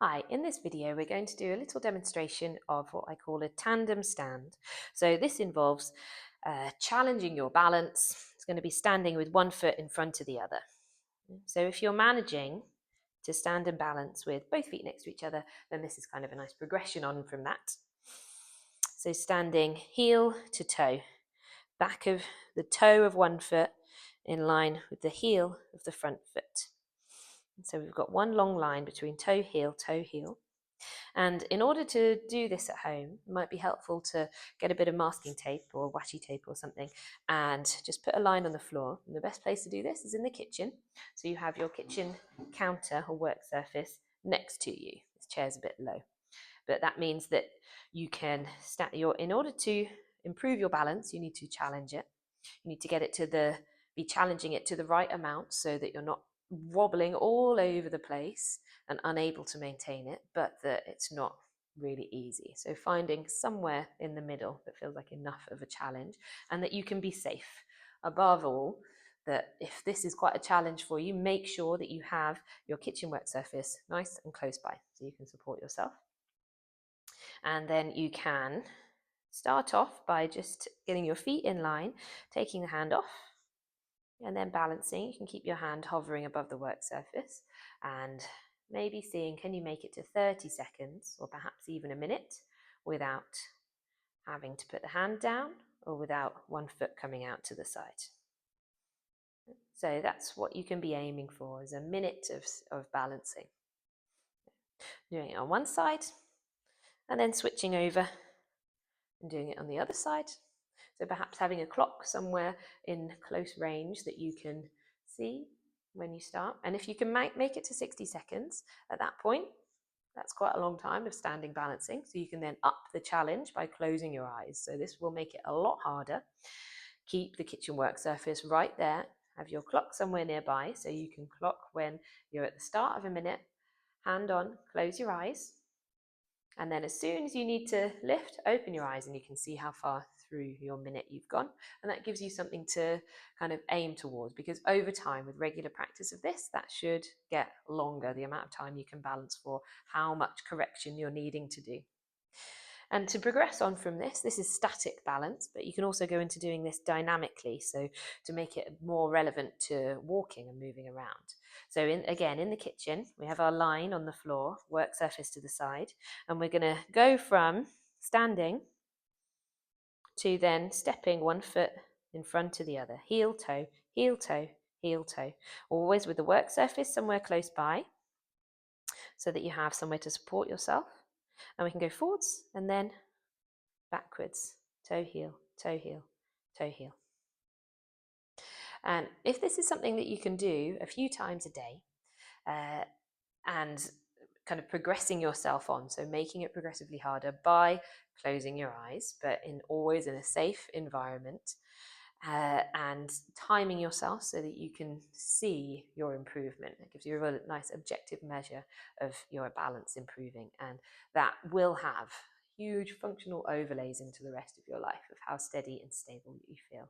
Hi, in this video we're going to do a little demonstration of what I call a tandem stand. So this involves challenging your balance. It's going to be standing with one foot in front of the other. So if you're managing to stand and balance with both feet next to each other, then this is kind of a nice progression on from that. So standing heel to toe, back of the toe of one foot in line with the heel of the front foot. And so we've got one long line between toe, heel, toe, heel. And in order to do this at home, it might be helpful to get a bit of masking tape or washi tape or something and just put a line on the floor. And the best place to do this is in the kitchen. So you have your kitchen counter or work surface next to you. This chair's a bit low, but that means that you can in order to improve your balance, you need to challenge it. You need to get it to be challenging it to the right amount so that you're not wobbling all over the place and unable to maintain it, but that it's not really easy. So finding somewhere in the middle that feels like enough of a challenge and that you can be safe. Above all, that if this is quite a challenge for you, make sure that you have your kitchen work surface nice and close by so you can support yourself. And then you can start off by just getting your feet in line, taking the hand off, and then balancing. You can keep your hand hovering above the work surface and maybe seeing, can you make it to 30 seconds or perhaps even a minute without having to put the hand down or without one foot coming out to the side. So that's what you can be aiming for, is a minute of balancing. Doing it on one side and then switching over and doing it on the other side. So perhaps having a clock somewhere in close range that you can see when you start. And if you can make it to 60 seconds at that point, that's quite a long time of standing balancing. So you can then up the challenge by closing your eyes. So this will make it a lot harder. Keep the kitchen work surface right there. Have your clock somewhere nearby so you can clock when you're at the start of a minute. Hand on, close your eyes. And then as soon as you need to lift, open your eyes and you can see how far through your minute you've gone. And that gives you something to kind of aim towards, because over time, with regular practice of this, that should get longer, the amount of time you can balance for how much correction you're needing to do. And to progress on from this is static balance, but you can also go into doing this dynamically, so to make it more relevant to walking and moving around. So again, in the kitchen, we have our line on the floor, work surface to the side, and we're going to go from standing to then stepping one foot in front of the other, heel, toe, heel, toe, heel, toe, always with the work surface somewhere close by so that you have somewhere to support yourself. And we can go forwards and then backwards, toe, heel, toe, heel, toe, heel. And if this is something that you can do a few times a day and kind of progressing yourself on, so making it progressively harder by closing your eyes, but always in a safe environment, and timing yourself so that you can see your improvement. It gives you a really nice objective measure of your balance improving, and that will have huge functional overlays into the rest of your life of how steady and stable you feel.